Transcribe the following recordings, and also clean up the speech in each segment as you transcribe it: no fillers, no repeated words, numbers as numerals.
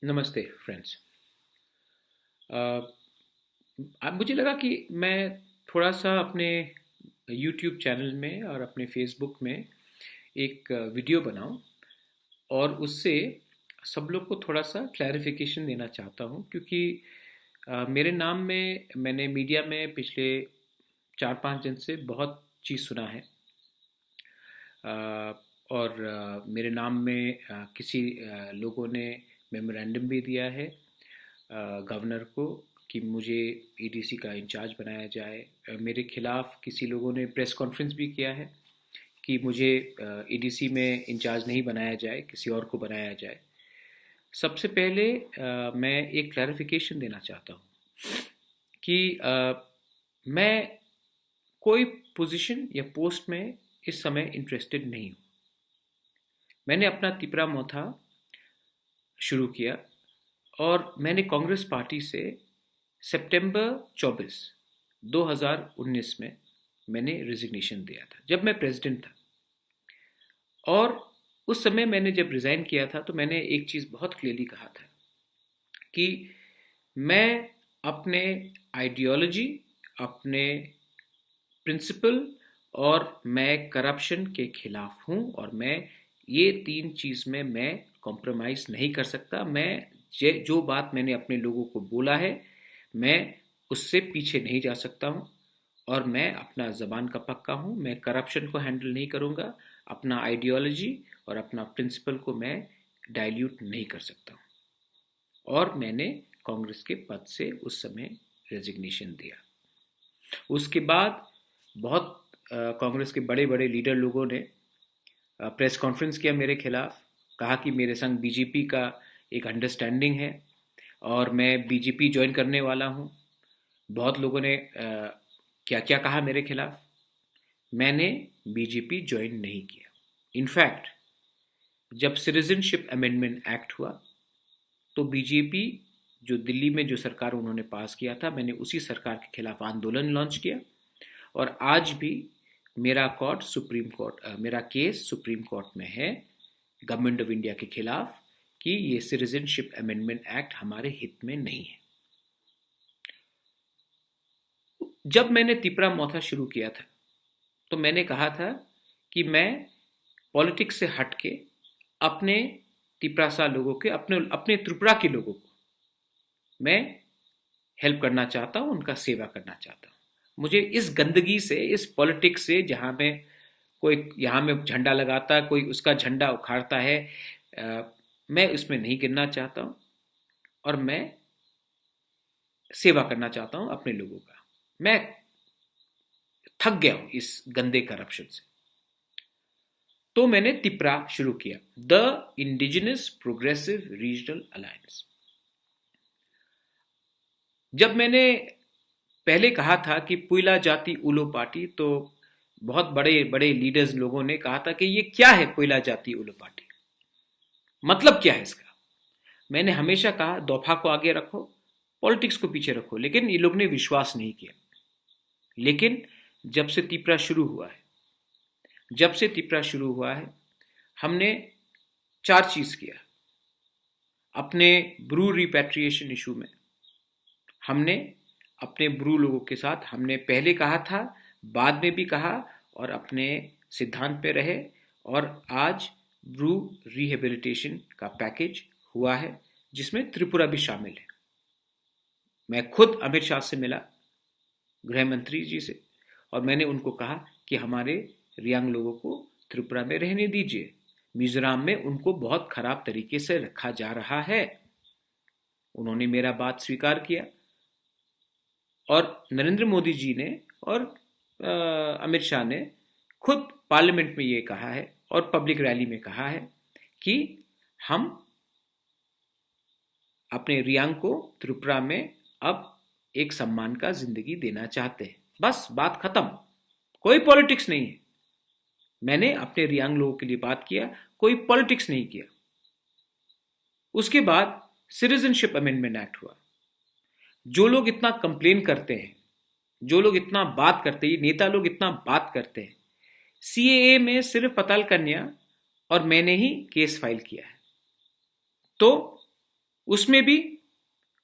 नमस्ते फ्रेंड्स। अब मुझे लगा कि मैं थोड़ा सा अपने यूट्यूब चैनल में और अपने फेसबुक में एक वीडियो बनाऊं और उससे सब लोग को थोड़ा सा क्लैरिफिकेशन देना चाहता हूं, क्योंकि मेरे नाम में मैंने मीडिया में पिछले 4-5 दिन से बहुत चीज़ सुना है। और मेरे नाम में किसी लोगों ने मेमोरेंडम भी दिया है गवर्नर को कि मुझे ईडीसी का इंचार्ज बनाया जाए। मेरे खिलाफ किसी लोगों ने प्रेस कॉन्फ्रेंस भी किया है कि मुझे ईडीसी में इंचार्ज नहीं बनाया जाए, किसी और को बनाया जाए। सबसे पहले मैं एक क्लैरिफिकेशन देना चाहता हूँ कि मैं कोई पोजीशन या पोस्ट में इस समय इंटरेस्टेड नहीं हूँ। मैंने अपना तिपरा मोथा शुरू किया और मैंने कांग्रेस पार्टी से सितंबर 24, 2019 में मैंने रिजिग्नेशन दिया था, जब मैं प्रेसिडेंट था। और उस समय मैंने जब रिज़ाइन किया था तो मैंने एक चीज़ बहुत क्लियरली कहा था कि मैं अपने आइडियोलॉजी, अपने प्रिंसिपल और मैं करप्शन के खिलाफ हूँ, और मैं ये तीन चीज़ में मैं कॉम्प्रोमाइज़ नहीं कर सकता। मैं जो बात मैंने अपने लोगों को बोला है, मैं उससे पीछे नहीं जा सकता हूँ। और मैं अपना ज़बान का पक्का हूँ, मैं करप्शन को हैंडल नहीं करूँगा। अपना आइडियोलॉजी और अपना प्रिंसिपल को मैं डाइल्यूट नहीं कर सकता हूँ। और मैंने कांग्रेस के पद से उस समय रेजिग्नेशन दिया। उसके बाद बहुत कांग्रेस के बड़े बड़े लीडर लोगों ने प्रेस कॉन्फ्रेंस किया मेरे खिलाफ, कहा कि मेरे संग बीजेपी का एक अंडरस्टैंडिंग है और मैं बीजेपी ज्वाइन करने वाला हूँ। बहुत लोगों ने क्या क्या कहा मेरे खिलाफ। मैंने बीजेपी ज्वाइन नहीं किया। इनफैक्ट जब सिटीजनशिप अमेंडमेंट एक्ट हुआ तो बीजेपी, जो दिल्ली में जो सरकार उन्होंने पास किया था, मैंने उसी सरकार के खिलाफ आंदोलन लॉन्च किया। और आज भी मेरा केस सुप्रीम कोर्ट में है गवर्नमेंट ऑफ इंडिया के खिलाफ कि ये सिटीजनशिप अमेंडमेंट एक्ट हमारे हित में नहीं है। जब मैंने तिपरा मोथा शुरू किया था तो मैंने कहा था कि मैं पॉलिटिक्स से हट के अपने तिपरासा लोगों के, अपने अपने त्रिपुरा के लोगों को मैं हेल्प करना चाहता हूँ, उनका सेवा करना चाहता हूँ। मुझे इस गंदगी से, इस पॉलिटिक्स से, जहाँ में कोई यहाँ में झंडा लगाता है, कोई उसका झंडा उखाड़ता है, मैं उसमें नहीं गिरना चाहता हूँ। और मैं सेवा करना चाहता हूँ अपने लोगों का। मैं थक गया हूँ इस गंदे करप्शन से। तो मैंने तिपरा शुरू किया, the indigenous progressive regional alliance. जब मैंने पहले कहा था कि पुइला जाति उलो पार्टी, तो बहुत बड़े बड़े लीडर्स लोगों ने कहा था कि ये क्या है पुइला जाति उलो पार्टी, मतलब क्या है इसका। मैंने हमेशा कहा दौफा को आगे रखो, पॉलिटिक्स को पीछे रखो, लेकिन ये लोग ने विश्वास नहीं किया। लेकिन जब से तिपरा शुरू हुआ है, हमने चार चीज किया। अपने ब्रू रिपैट्रिएशन इशू में हमने अपने ब्रू लोगों के साथ, हमने पहले कहा था, बाद में भी कहा, और अपने सिद्धांत पे रहे। और आज ब्रू रिहेबिलिटेशन का पैकेज हुआ है जिसमें त्रिपुरा भी शामिल है। मैं खुद अमित शाह से मिला, गृह मंत्री जी से, और मैंने उनको कहा कि हमारे रियांग लोगों को त्रिपुरा में रहने दीजिए। मिजोरम में उनको बहुत खराब तरीके से रखा जा रहा है। उन्होंने मेरा बात स्वीकार किया। और नरेंद्र मोदी जी ने और अमित शाह ने खुद पार्लियामेंट में ये कहा है और पब्लिक रैली में कहा है कि हम अपने रियांग को त्रिपुरा में अब एक सम्मान का जिंदगी देना चाहते हैं। बस बात खत्म, कोई पॉलिटिक्स नहीं है। मैंने अपने रियांग लोगों के लिए बात किया, कोई पॉलिटिक्स नहीं किया। उसके बाद सिटीजनशिप अमेंडमेंट एक्ट हुआ। जो लोग इतना कंप्लेन करते हैं, जो लोग इतना बात करते हैं, नेता लोग इतना बात करते हैं, सीएए में सिर्फ पताल कन्या और मैंने ही केस फाइल किया है। तो उसमें भी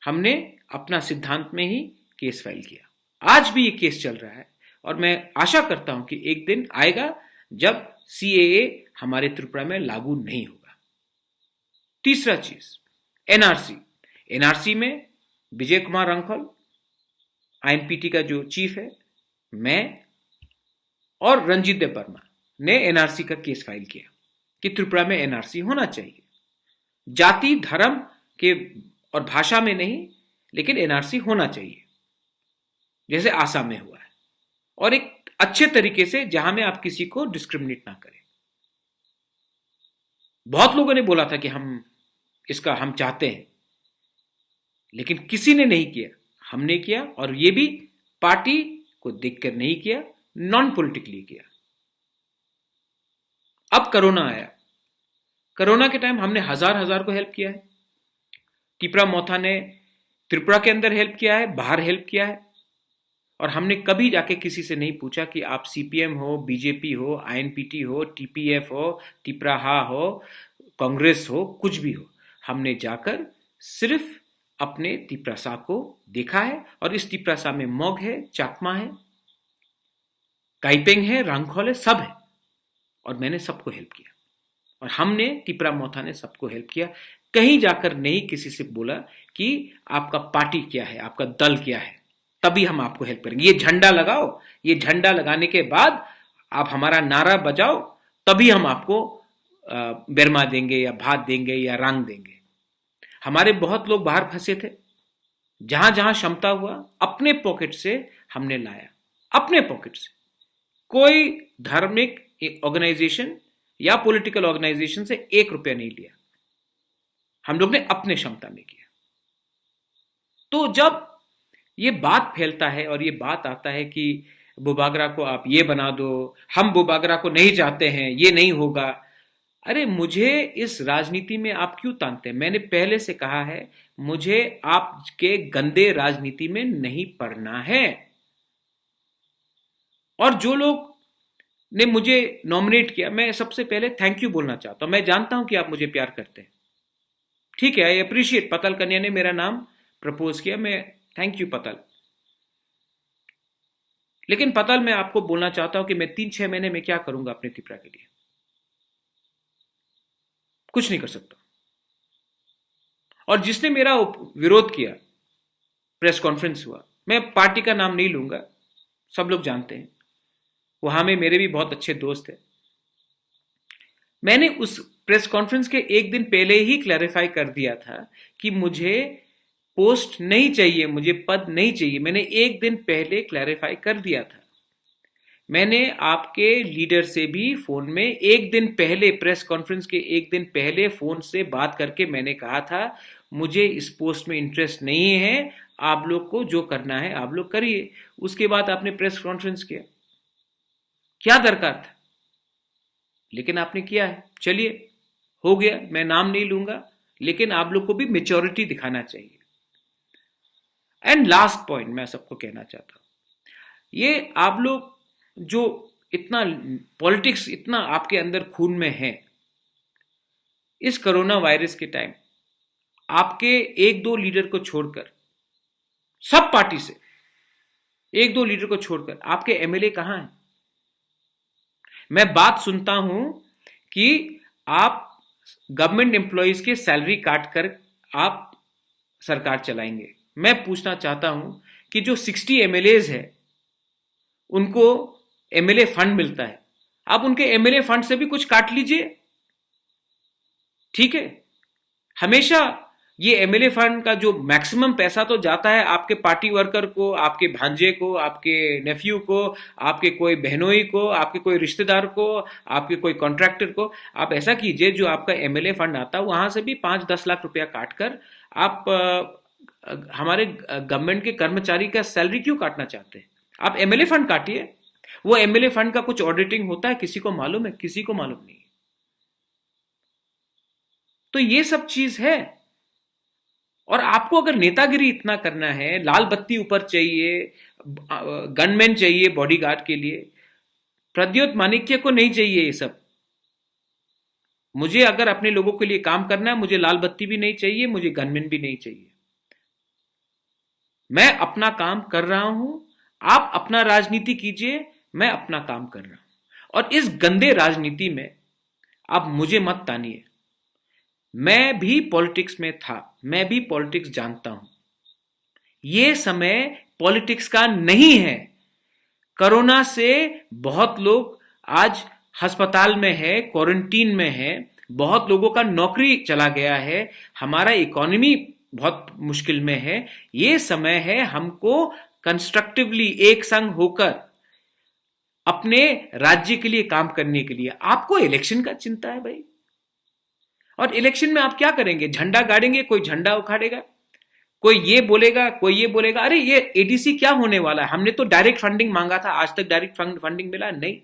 हमने अपना सिद्धांत में ही केस फाइल किया। आज भी ये केस चल रहा है और मैं आशा करता हूं कि एक दिन आएगा जब सीएए हमारे त्रिपुरा में लागू नहीं होगा। तीसरा चीज, एनआरसी। एनआरसी में विजय कुमार रंखल, आईएनपीटी का जो चीफ है, मैं और रंजीत देव वर्मा ने एनआरसी का केस फाइल किया कि त्रिपुरा में एनआरसी होना चाहिए। जाति, धर्म के और भाषा में नहीं, लेकिन एनआरसी होना चाहिए, जैसे आसाम में हुआ है, और एक अच्छे तरीके से जहां में आप किसी को डिस्क्रिमिनेट ना करें। बहुत लोगों ने बोला था कि हम चाहते हैं, लेकिन किसी ने नहीं किया, हमने किया, और ये भी पार्टी को देखकर नहीं किया, नॉन पॉलिटिकली किया। अब कोरोना आया, कोरोना के टाइम हमने हजार को हेल्प किया है। टिपरा मोथा ने त्रिपुरा के अंदर हेल्प किया है, बाहर हेल्प किया है, और हमने कभी जाके किसी से नहीं पूछा कि आप सीपीएम हो, बीजेपी हो, आईएनपीटी हो, टीपीएफ हो, टिपराहा हो, कांग्रेस हो, कुछ भी हो। हमने जाकर सिर्फ अपने तिपरासा को देखा है, और इस तिपरासा में मोग है, चाकमा है, काइपेंग है, रांगखोल है, सब है, और मैंने सबको हेल्प किया। और हमने, टिपरा मोथा ने सबको हेल्प किया। कहीं जाकर नहीं किसी से बोला कि आपका पार्टी क्या है, आपका दल क्या है, तभी हम आपको हेल्प करेंगे। ये झंडा लगाओ, ये झंडा लगाने के बाद आप हमारा नारा बजाओ, तभी हम आपको बेरमा देंगे या भात देंगे या रंग देंगे। हमारे बहुत लोग बाहर फंसे थे, जहां जहां क्षमता हुआ अपने पॉकेट से हमने लाया, अपने पॉकेट से। कोई धार्मिक ऑर्गेनाइजेशन या पॉलिटिकल ऑर्गेनाइजेशन से 1 रुपया नहीं लिया, हम लोग ने अपने क्षमता में किया। तो जब ये बात फैलता है और ये बात आता है कि बुबागरा को आप ये बना दो, हम बुबागरा को नहीं चाहते हैं, ये नहीं होगा, अरे मुझे इस राजनीति में आप क्यों तानते हैं? मैंने पहले से कहा है, मुझे आपके गंदे राजनीति में नहीं पड़ना है। और जो लोग ने मुझे नॉमिनेट किया, मैं सबसे पहले थैंक यू बोलना चाहता हूं। मैं जानता हूं कि आप मुझे प्यार करते हैं, ठीक है, आई अप्रिशिएट। पतल कन्या ने मेरा नाम प्रपोज किया, मैं थैंक यू पतल। लेकिन पतल, मैं आपको बोलना चाहता हूं कि मैं 3-6 महीने में क्या करूंगा अपने त्रिपुरा के लिए? कुछ नहीं कर सकता। और जिसने मेरा विरोध किया, प्रेस कॉन्फ्रेंस हुआ, मैं पार्टी का नाम नहीं लूंगा, सब लोग जानते हैं, वहां में मेरे भी बहुत अच्छे दोस्त हैं। मैंने उस प्रेस कॉन्फ्रेंस के एक दिन पहले ही क्लैरिफाई कर दिया था कि मुझे पोस्ट नहीं चाहिए, मुझे पद नहीं चाहिए। मैंने एक दिन पहले क्लैरिफाई कर दिया था। मैंने आपके लीडर से भी फोन में एक दिन पहले, प्रेस कॉन्फ्रेंस के एक दिन पहले फोन से बात करके मैंने कहा था, मुझे इस पोस्ट में इंटरेस्ट नहीं है, आप लोग को जो करना है आप लोग करिए। उसके बाद आपने प्रेस कॉन्फ्रेंस किया, क्या दरकार था? लेकिन आपने किया है, चलिए हो गया, मैं नाम नहीं लूंगा, लेकिन आप लोग को भी मेच्योरिटी दिखाना चाहिए। एंड लास्ट पॉइंट मैं सबको कहना चाहता हूं, ये आप लोग जो इतना पॉलिटिक्स इतना आपके अंदर खून में है, इस कोरोना वायरस के टाइम आपके 1-2 लीडर को छोड़कर, सब पार्टी से 1-2 लीडर को छोड़कर आपके एमएलए कहां हैं? मैं बात सुनता हूं कि आप गवर्नमेंट एम्प्लॉइज के सैलरी काट कर आप सरकार चलाएंगे। मैं पूछना चाहता हूं कि जो 60 एमएलएज है, उनको एमएलए फंड मिलता है, आप उनके एमएलए फंड से भी कुछ काट लीजिए, ठीक है? हमेशा ये एमएलए फंड का जो मैक्सिमम पैसा तो जाता है आपके पार्टी वर्कर को, आपके भांजे को, आपके नेफ्यू को, आपके कोई बहनोई को, आपके कोई रिश्तेदार को, आपके कोई कॉन्ट्रैक्टर को। आप ऐसा कीजिए, जो आपका एमएलए फंड आता है वहां से भी 5-10 लाख रुपया काट कर आप हमारे गवर्नमेंट के कर्मचारी का सैलरी क्यों काटना चाहते हैं? आप एमएलए फंड काटिए। वो एमएलए फंड का कुछ ऑडिटिंग होता है, किसी को मालूम है? किसी को मालूम नहीं। तो ये सब चीज है। और आपको अगर नेतागिरी इतना करना है, लाल बत्ती ऊपर चाहिए, गनमैन चाहिए बॉडीगार्ड के लिए, प्रद्योत माणिक्य को नहीं चाहिए ये सब। मुझे अगर अपने लोगों के लिए काम करना है, मुझे लाल बत्ती भी नहीं चाहिए, मुझे गनमैन भी नहीं चाहिए। मैं अपना काम कर रहा हूं, आप अपना राजनीति कीजिए, मैं अपना काम कर रहा हूं। और इस गंदे राजनीति में आप मुझे मत तानिए। मैं भी पॉलिटिक्स में था, मैं भी पॉलिटिक्स जानता हूं। ये समय पॉलिटिक्स का नहीं है। कोरोना से बहुत लोग आज अस्पताल में है, क्वारंटीन में है, बहुत लोगों का नौकरी चला गया है, हमारा इकोनॉमी बहुत मुश्किल में है। ये समय है हमको कंस्ट्रक्टिवली एक संग होकर अपने राज्य के लिए काम करने के लिए। आपको इलेक्शन का चिंता है भाई, और इलेक्शन में आप क्या करेंगे? झंडा गाड़ेंगे, कोई झंडा उखाड़ेगा, कोई ये बोलेगा, कोई ये बोलेगा, अरे ये एडीसी क्या होने वाला है, हमने तो डायरेक्ट फंडिंग मांगा था, आज तक डायरेक्ट फंडिंग मिला नहीं।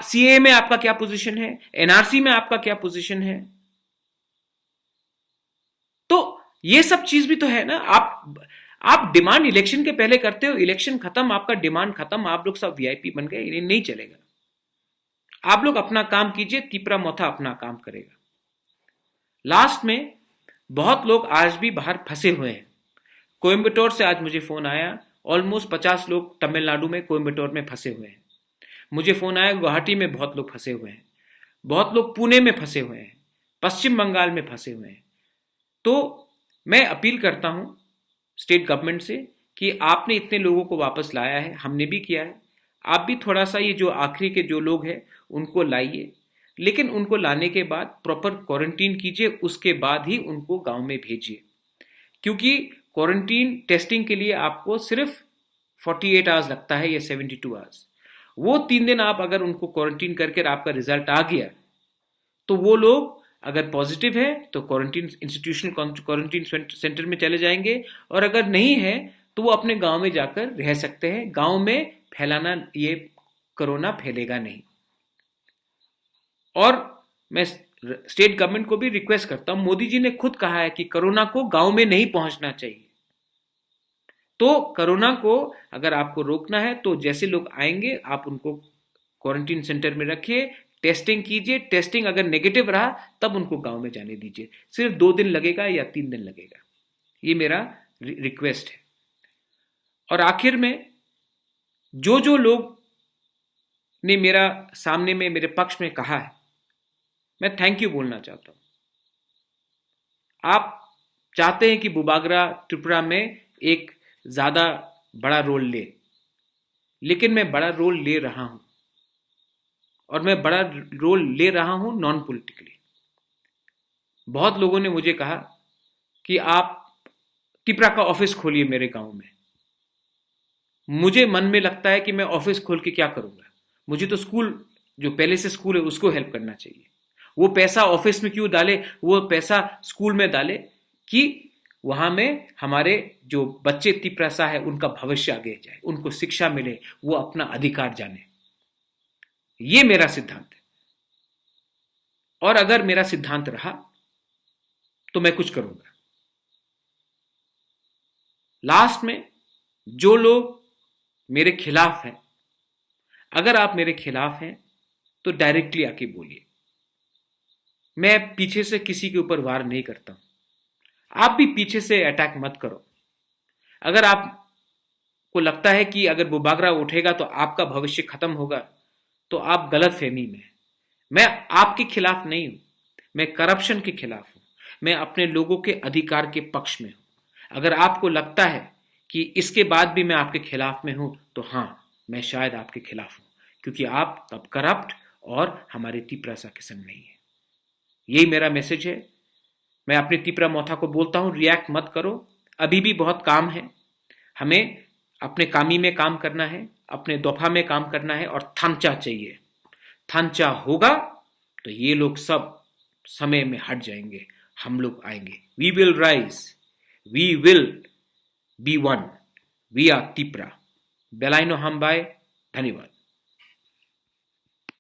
सीए में आपका क्या पोजीशन है? एनआरसी में आपका क्या पोजीशन है? तो ये सब चीज भी तो है ना। आप डिमांड इलेक्शन के पहले करते हो, इलेक्शन खत्म, आपका डिमांड खत्म, आप लोग सब वीआईपी बन गए, ये नहीं चलेगा। आप लोग अपना काम कीजिए, तिपरा मोथा अपना काम करेगा। लास्ट में बहुत लोग आज भी बाहर फंसे हुए हैं। कोयम्बटूर से आज मुझे फोन आया, ऑलमोस्ट 50 लोग तमिलनाडु में कोयम्बटूर में फंसे हुए हैं। मुझे फोन आया गुवाहाटी में बहुत लोग फंसे हुए हैं, बहुत लोग पुणे में फंसे हुए हैं, पश्चिम बंगाल में फंसे हुए हैं। तो मैं अपील करता हूं स्टेट गवर्नमेंट से कि आपने इतने लोगों को वापस लाया है, हमने भी किया है, आप भी थोड़ा सा ये जो आखिरी के जो लोग हैं उनको लाइए, लेकिन उनको लाने के बाद प्रॉपर क्वारंटीन कीजिए, उसके बाद ही उनको गांव में भेजिए। क्योंकि क्वारंटीन टेस्टिंग के लिए आपको सिर्फ 48 आवर्स लगता है या 72 आवर्स। वो 3 दिन आप अगर उनको क्वारंटीन करके आपका रिजल्ट आ गया तो वो लोग अगर पॉजिटिव है तो क्वारंटीन इंस्टीट्यूशनल क्वारंटीन सेंटर में चले जाएंगे, और अगर नहीं है तो वो अपने गांव में जाकर रह सकते हैं। गांव में फैलाना, ये कोरोना फैलेगा नहीं। और मैं स्टेट गवर्नमेंट को भी रिक्वेस्ट करता हूं, मोदी जी ने खुद कहा है कि कोरोना को गांव में नहीं पहुंचना चाहिए। तो कोरोना को अगर आपको रोकना है तो जैसे लोग आएंगे आप उनको क्वारंटीन सेंटर में रखिए, टेस्टिंग कीजिए, टेस्टिंग अगर नेगेटिव रहा तब उनको गांव में जाने दीजिए। सिर्फ 2 दिन लगेगा या 3 दिन लगेगा, ये मेरा रिक्वेस्ट है। और आखिर में जो जो लोग ने मेरा सामने में मेरे पक्ष में कहा है, मैं थैंक यू बोलना चाहता हूं। आप चाहते हैं कि बुबागरा त्रिपुरा में एक ज्यादा बड़ा रोल ले, लेकिन मैं बड़ा रोल ले रहा हूं, और मैं बड़ा रोल ले रहा हूं नॉन पॉलिटिकली। बहुत लोगों ने मुझे कहा कि आप त्रिपुरा का ऑफिस खोलिए मेरे गांव में। मुझे मन में लगता है कि मैं ऑफिस खोल के क्या करूंगा? मुझे तो स्कूल, जो पहले से स्कूल है उसको हेल्प करना चाहिए। वो पैसा ऑफिस में क्यों डाले, वो पैसा स्कूल में डाले कि वहां में हमारे जो बच्चे तिपरासा है उनका भविष्य आगे जाए, उनको शिक्षा मिले, वो अपना अधिकार जाने। ये मेरा सिद्धांत है, और अगर मेरा सिद्धांत रहा तो मैं कुछ करूंगा। लास्ट में जो लोग मेरे खिलाफ हैं, अगर आप मेरे खिलाफ हैं तो डायरेक्टली आके बोलिए। मैं पीछे से किसी के ऊपर वार नहीं करता हूं, आप भी पीछे से अटैक मत करो। अगर आपको लगता है कि अगर बुबागरा उठेगा तो आपका भविष्य खत्म होगा, तो आप गलत फहमी में। मैं आपके खिलाफ नहीं हूं, मैं करप्शन के खिलाफ हूं, मैं अपने लोगों के अधिकार के पक्ष में हूं। अगर आपको लगता है कि इसके बाद भी मैं आपके खिलाफ में हूं तो हाँ, मैं शायद आपके खिलाफ हूं, क्योंकि आप तब करप्ट और हमारे तिपरासा के संग नहीं है। यही मेरा मैसेज है। मैं अपने तिपरा मोथा को बोलता हूं, रिएक्ट मत करो, अभी भी बहुत काम है। हमें अपने कामी में काम करना है, अपने दोफा में काम करना है, और थांचा चाहिए। थांचा होगा तो ये लोग सब समय में हट जाएंगे, हम लोग आएंगे। We will rise, we will be one, we are Tipra. बेलाइनो हमबाय। धन्यवाद।